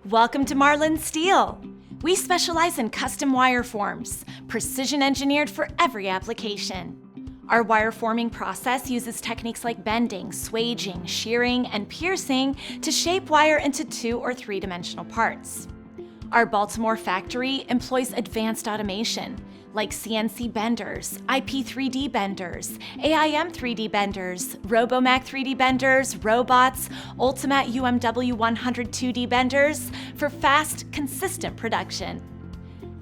Welcome to Marlin Steel. We specialize in custom wire forms, precision engineered for every application. Our wire forming process uses techniques like bending, swaging, shearing, and piercing to shape wire into 2- or 3-dimensional parts. Our Baltimore factory employs advanced automation, like CNC benders, IP3D benders, AIM 3D benders, RoboMac 3D benders, robots, Ultimatum UMW 100 2D benders for fast, consistent production.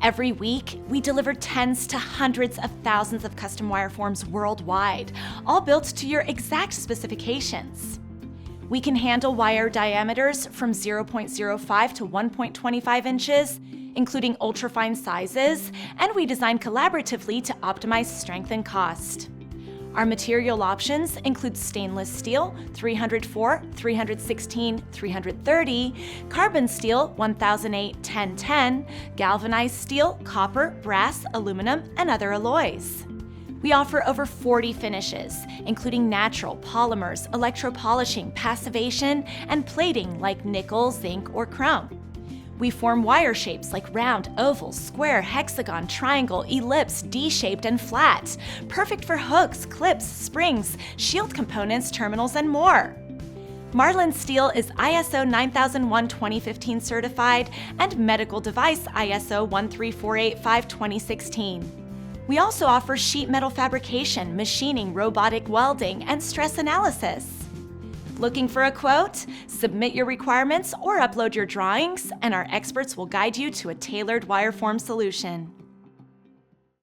Every week, we deliver tens to hundreds of thousands of custom wire forms worldwide, all built to your exact specifications. We can handle wire diameters from 0.05 to 1.25 inches, including ultrafine sizes, and we design collaboratively to optimize strength and cost. Our material options include stainless steel 304, 316, 330, carbon steel 1008, 1010, galvanized steel, copper, brass, aluminum, and other alloys. We offer over 40 finishes, including natural, polymers, electropolishing, passivation, and plating like nickel, zinc, or chrome. We form wire shapes like round, oval, square, hexagon, triangle, ellipse, D-shaped, and flat, perfect for hooks, clips, springs, shield components, terminals, and more. Marlin Steel is ISO 9001:2015 certified and medical device ISO 13485:2016. We also offer sheet metal fabrication, machining, robotic welding, and stress analysis. Looking for a quote? Submit your requirements or upload your drawings, and our experts will guide you to a tailored wire form solution.